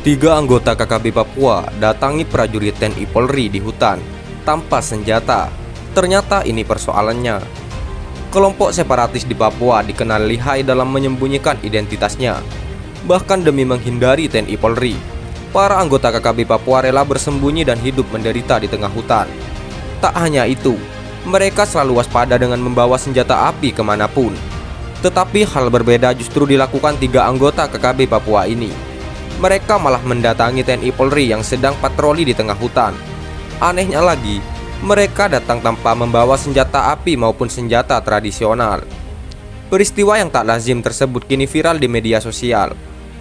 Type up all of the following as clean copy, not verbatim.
Tiga anggota KKB Papua datangi prajurit TNI Polri di hutan tanpa senjata. Ternyata ini persoalannya. Kelompok separatis di Papua dikenal lihai dalam menyembunyikan identitasnya. Bahkan demi menghindari TNI Polri, para anggota KKB Papua rela bersembunyi dan hidup menderita di tengah hutan. Tak hanya itu, mereka selalu waspada dengan membawa senjata api kemanapun. Tetapi hal berbeda justru dilakukan tiga anggota KKB Papua ini. Mereka malah mendatangi TNI Polri yang sedang patroli di tengah hutan. Anehnya lagi, mereka datang tanpa membawa senjata api maupun senjata tradisional. Peristiwa yang tak lazim tersebut kini viral di media sosial.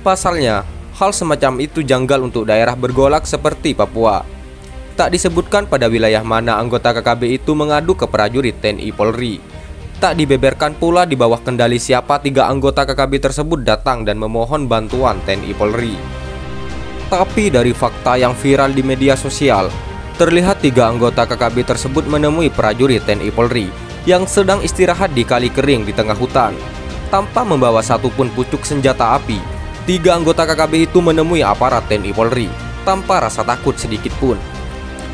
Pasalnya, hal semacam itu janggal untuk daerah bergolak seperti Papua. Tak disebutkan pada wilayah mana anggota KKB itu mengadu ke prajurit TNI Polri. Tak dibeberkan pula di bawah kendali siapa tiga anggota KKB tersebut datang dan memohon bantuan TNI Polri. Tapi dari fakta yang viral di media sosial, terlihat tiga anggota KKB tersebut menemui prajurit TNI Polri yang sedang istirahat di kali kering di tengah hutan. Tanpa membawa satupun pucuk senjata api, tiga anggota KKB itu menemui aparat TNI Polri tanpa rasa takut sedikit pun.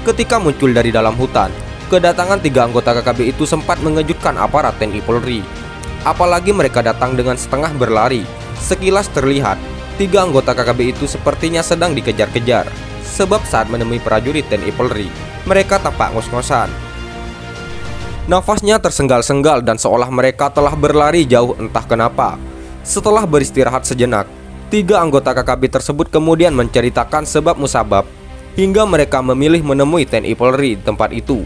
Ketika muncul dari dalam hutan, kedatangan tiga anggota KKB itu sempat mengejutkan aparat TNI Polri. Apalagi mereka datang dengan setengah berlari. Sekilas terlihat, tiga anggota KKB itu sepertinya sedang dikejar-kejar. Sebab saat menemui prajurit TNI Polri, mereka tampak ngos-ngosan. Nafasnya tersenggal-senggal dan seolah mereka telah berlari jauh entah kenapa. Setelah beristirahat sejenak, tiga anggota KKB tersebut kemudian menceritakan sebab musabab hingga mereka memilih menemui TNI Polri di tempat itu.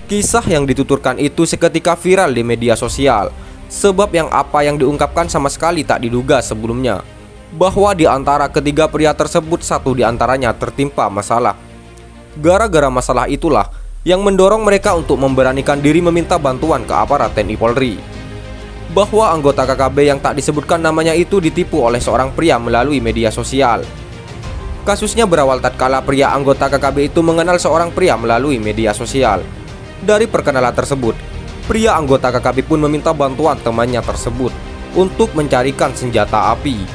Kisah yang dituturkan itu seketika viral di media sosial, sebab apa yang diungkapkan sama sekali tak diduga sebelumnya, bahwa di antara ketiga pria tersebut satu di antaranya tertimpa masalah. Gara-gara masalah itulah yang mendorong mereka untuk memberanikan diri meminta bantuan ke aparat TNI Polri. Bahwa anggota KKB yang tak disebutkan namanya itu ditipu oleh seorang pria melalui media sosial. Kasusnya berawal tatkala pria anggota KKB itu mengenal seorang pria melalui media sosial. Dari perkenalan tersebut, pria anggota KKB pun meminta bantuan temannya tersebut untuk mencarikan senjata api.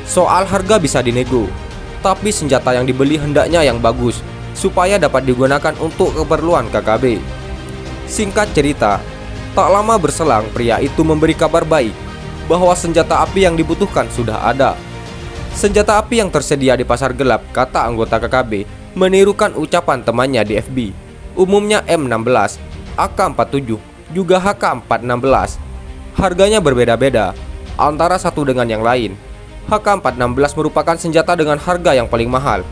Soal harga bisa dinego, tapi senjata yang dibeli hendaknya yang bagus supaya dapat digunakan untuk keperluan KKB. Singkat cerita, tak lama berselang pria itu memberi kabar baik bahwa senjata api yang dibutuhkan sudah ada. Senjata api yang tersedia di pasar gelap, kata anggota KKB, menirukan ucapan temannya di FB. Umumnya M16, AK47, juga HK416. Harganya berbeda-beda antara satu dengan yang lain. HK416 merupakan senjata dengan harga yang paling mahal,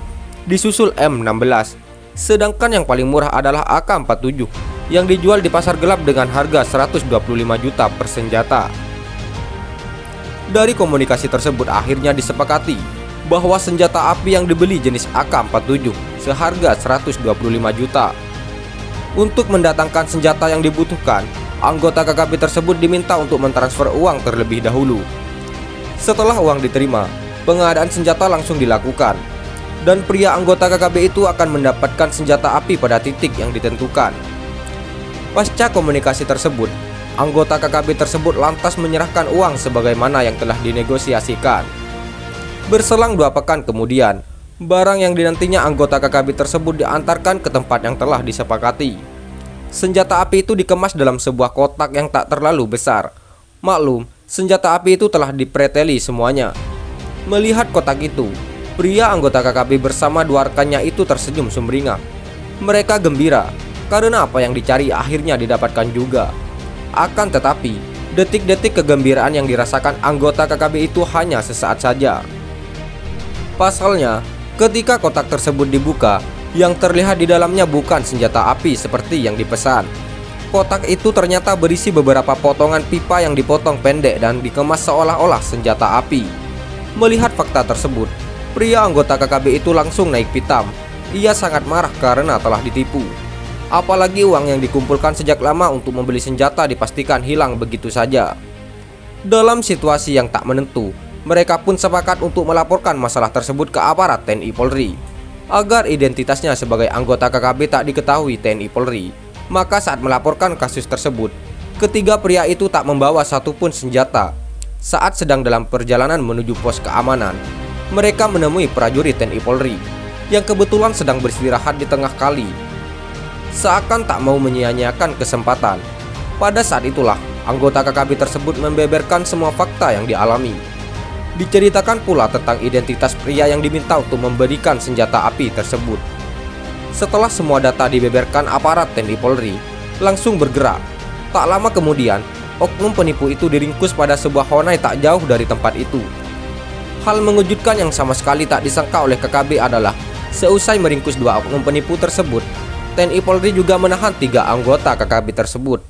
disusul M16. Sedangkan yang paling murah adalah AK47 yang dijual di pasar gelap dengan harga 125 juta per senjata. Dari komunikasi tersebut akhirnya disepakati bahwa senjata api yang dibeli jenis AK47 seharga 125 juta. Untuk mendatangkan senjata yang dibutuhkan, anggota KKB tersebut diminta untuk mentransfer uang terlebih dahulu. Setelah uang diterima, pengadaan senjata langsung dilakukan, dan pria anggota KKB itu akan mendapatkan senjata api pada titik yang ditentukan. Pasca komunikasi tersebut, anggota KKB tersebut lantas menyerahkan uang sebagaimana yang telah dinegosiasikan. Berselang 2 pekan kemudian, barang yang dinantinya anggota KKB tersebut diantarkan ke tempat yang telah disepakati. Senjata api itu dikemas dalam sebuah kotak yang tak terlalu besar. Maklum, senjata api itu telah dipreteli semuanya. Melihat kotak itu, pria anggota KKB bersama 2 rekannya itu tersenyum sumringah. Mereka gembira karena apa yang dicari akhirnya didapatkan juga. Akan tetapi, detik-detik kegembiraan yang dirasakan anggota KKB itu hanya sesaat saja. Pasalnya, ketika kotak tersebut dibuka, yang terlihat di dalamnya bukan senjata api seperti yang dipesan. Kotak itu ternyata berisi beberapa potongan pipa yang dipotong pendek dan dikemas seolah-olah senjata api. Melihat fakta tersebut, pria anggota KKB itu langsung naik pitam. Ia sangat marah karena telah ditipu. Apalagi uang yang dikumpulkan sejak lama untuk membeli senjata dipastikan hilang begitu saja. Dalam situasi yang tak menentu, mereka pun sepakat untuk melaporkan masalah tersebut ke aparat TNI Polri. Agar identitasnya sebagai anggota KKB tak diketahui TNI Polri, maka saat melaporkan kasus tersebut, ketiga pria itu tak membawa satupun senjata. Saat sedang dalam perjalanan menuju pos keamanan, mereka menemui prajurit TNI Polri yang kebetulan sedang beristirahat di tengah kali. Seakan tak mau menyia-nyiakan kesempatan, pada saat itulah anggota KKB tersebut membeberkan semua fakta yang dialami. Diceritakan pula tentang identitas pria yang diminta untuk memberikan senjata api tersebut. Setelah semua data dibeberkan, aparat TNI Polri langsung bergerak. Tak lama kemudian, oknum penipu itu diringkus pada sebuah honai tak jauh dari tempat itu. Hal mengejutkan yang sama sekali tak disangka oleh KKB adalah seusai meringkus 2 oknum penipu tersebut, TNI Polri juga menahan 3 anggota KKB tersebut.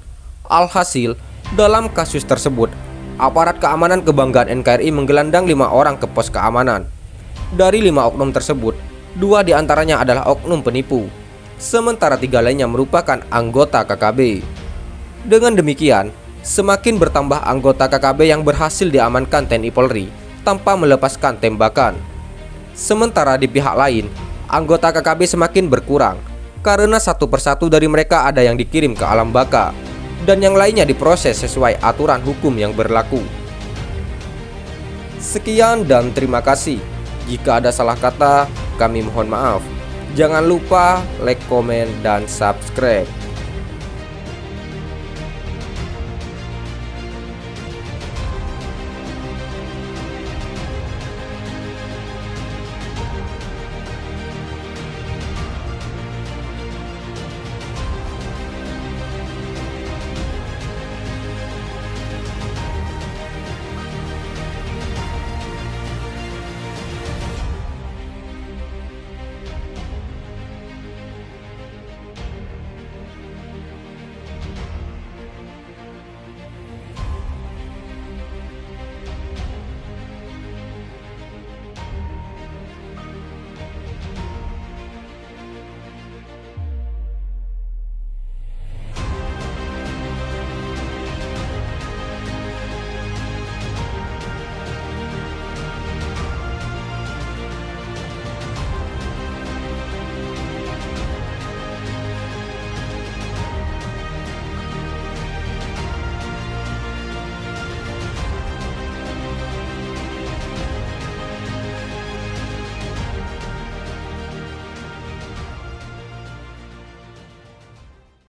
Alhasil, dalam kasus tersebut, aparat keamanan kebanggaan NKRI menggelandang 5 orang ke pos keamanan. Dari 5 oknum tersebut, 2 diantaranya adalah oknum penipu, sementara 3 lainnya merupakan anggota KKB. Dengan demikian, semakin bertambah anggota KKB yang berhasil diamankan TNI Polri tanpa melepaskan tembakan. Sementara di pihak lain, anggota KKB semakin berkurang karena satu persatu dari mereka ada yang dikirim ke alam baka dan yang lainnya diproses sesuai aturan hukum yang berlaku. Sekian dan terima kasih. Jika ada salah kata, kami mohon maaf. Jangan lupa like, komen, dan subscribe.